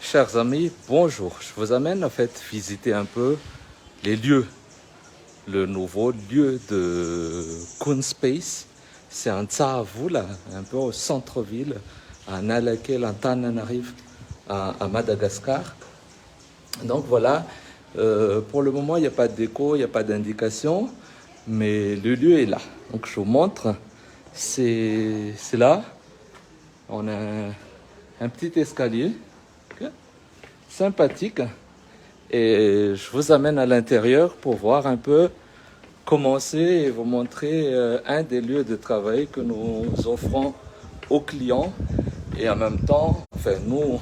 Chers amis, bonjour. Je vous amène en fait visiter un peu les lieux. Le nouveau lieu de Koonspace. C'est un Tsavo là, un peu au centre-ville, à Nalakel, en Tananarive, à Madagascar. Donc voilà, pour le moment il n'y a pas de déco, il n'y a pas d'indication, mais le lieu est là. Donc je vous montre, c'est là. On a un petit escalier sympathique et je vous amène à l'intérieur pour voir un peu comment c'est et vous montrer un des lieux de travail que nous offrons aux clients. Et en même temps, enfin, nous,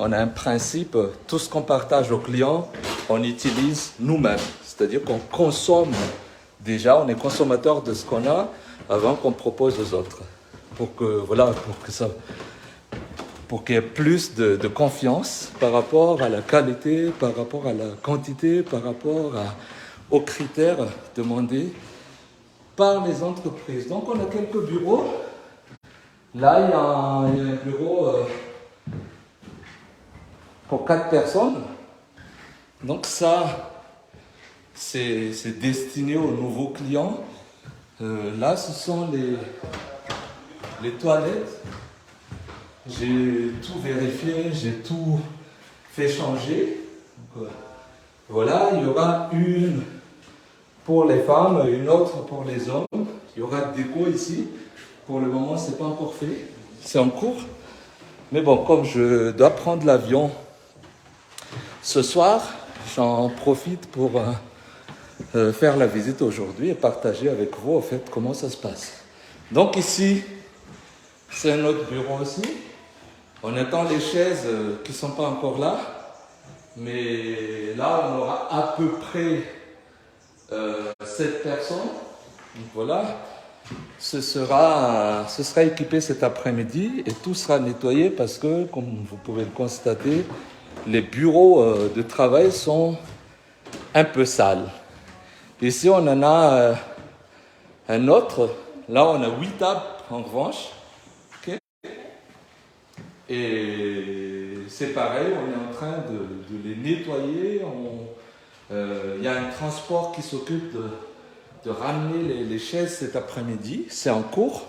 on a un principe, tout ce qu'on partage aux clients, on utilise nous-mêmes. C'est-à-dire qu'on consomme déjà, on est consommateur de ce qu'on a avant qu'on propose aux autres. Pour qu'il y ait plus de confiance par rapport à la qualité, par rapport à la quantité, par rapport aux critères demandés par les entreprises. Donc on a quelques bureaux. Là, il y a un bureau pour 4 personnes. Donc ça, c'est destiné aux nouveaux clients. Là, ce sont les toilettes. J'ai tout vérifié, j'ai tout fait changer. Donc, voilà, il y aura une pour les femmes, une autre pour les hommes. Il y aura de déco ici. Pour le moment, ce n'est pas encore fait. C'est en cours. Mais bon, comme je dois prendre l'avion ce soir, j'en profite pour faire la visite aujourd'hui et partager avec vous en fait comment ça se passe. Donc ici, c'est un autre bureau aussi. On attend les chaises qui ne sont pas encore là. Mais là, on aura à peu près 7 personnes. Donc voilà. Ce sera équipé cet après-midi et tout sera nettoyé parce que, comme vous pouvez le constater, les bureaux de travail sont un peu sales. Ici, on en a un autre. Là, on a 8 tables en revanche. Okay. Et c'est pareil, on est en train de les nettoyer. Il y a un transport qui s'occupe de ramener les chaises cet après-midi. C'est en cours.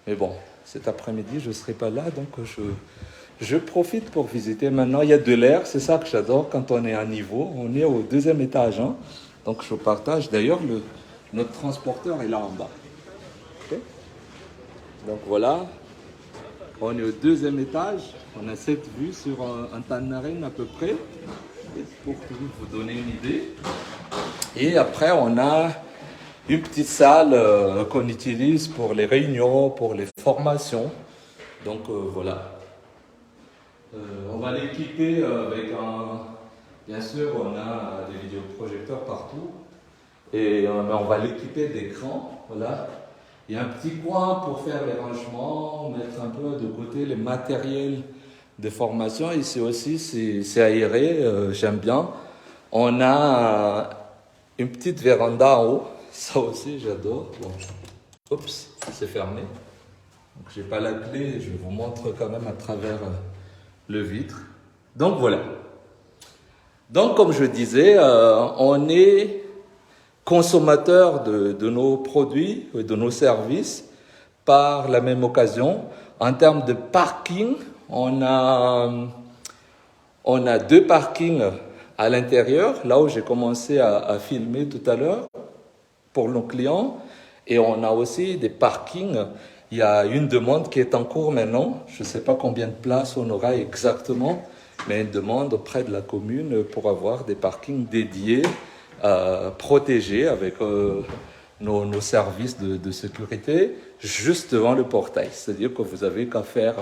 Mais bon, cet après-midi, je ne serai pas là, donc je profite pour visiter. Maintenant, il y a de l'air, c'est ça que j'adore quand on est à niveau. On est au 2e étage. Hein. Donc je partage. D'ailleurs, notre transporteur est là en bas. Okay. Donc voilà. On est au 2e étage, on a cette vue sur un Tanarène à peu près, pour vous donner une idée. Et après, on a une petite salle qu'on utilise pour les réunions, pour les formations. Donc voilà. On va l'équiper avec bien sûr, on a des vidéoprojecteurs partout. Et on va l'équiper d'écrans, voilà. Il y a un petit coin pour faire les rangements, mettre un peu de côté les matériels de formation. Ici aussi, c'est aéré, j'aime bien. On a une petite véranda en haut, ça aussi j'adore. Bon. Oups, c'est fermé. Donc j'ai pas la clé, je vous montre quand même à travers le vitre. Donc voilà. Donc comme je disais, on est consommateurs de nos produits et de nos services par la même occasion. En termes de parking, on a 2 parkings à l'intérieur, là où j'ai commencé à filmer tout à l'heure pour nos clients. Et on a aussi des parkings. Il y a une demande qui est en cours maintenant. Je ne sais pas combien de places on aura exactement, mais une demande auprès de la commune pour avoir des parkings dédiés protégés avec nos services de sécurité juste devant le portail. C'est-à-dire que vous avez qu'à faire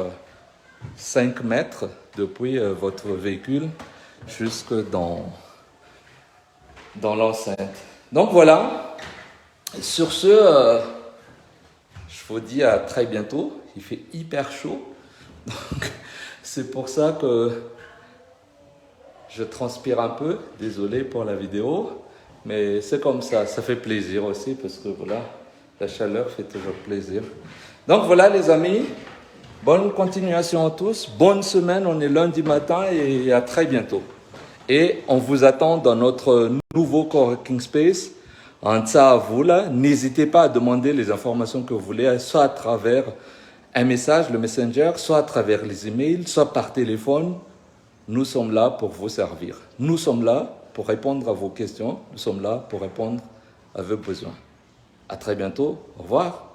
5 mètres depuis votre véhicule jusque dans l'enceinte. Donc voilà, sur ce, je vous dis à très bientôt. Il fait hyper chaud, donc c'est pour ça que je transpire un peu, désolé pour la vidéo. Mais c'est comme ça fait plaisir aussi parce que voilà, la chaleur fait toujours plaisir. Donc voilà les amis, Bonne continuation à tous. Bonne semaine. On est lundi matin et à très bientôt. Et on vous attend dans notre nouveau coworking space. En ça à vous là, n'hésitez pas à demander les informations que vous voulez, soit à travers un message, le Messenger, soit à travers les emails, soit par téléphone. Nous sommes là pour vous servir. Nous sommes là pour répondre à vos questions. Nous sommes là pour répondre à vos besoins. À très bientôt. Au revoir.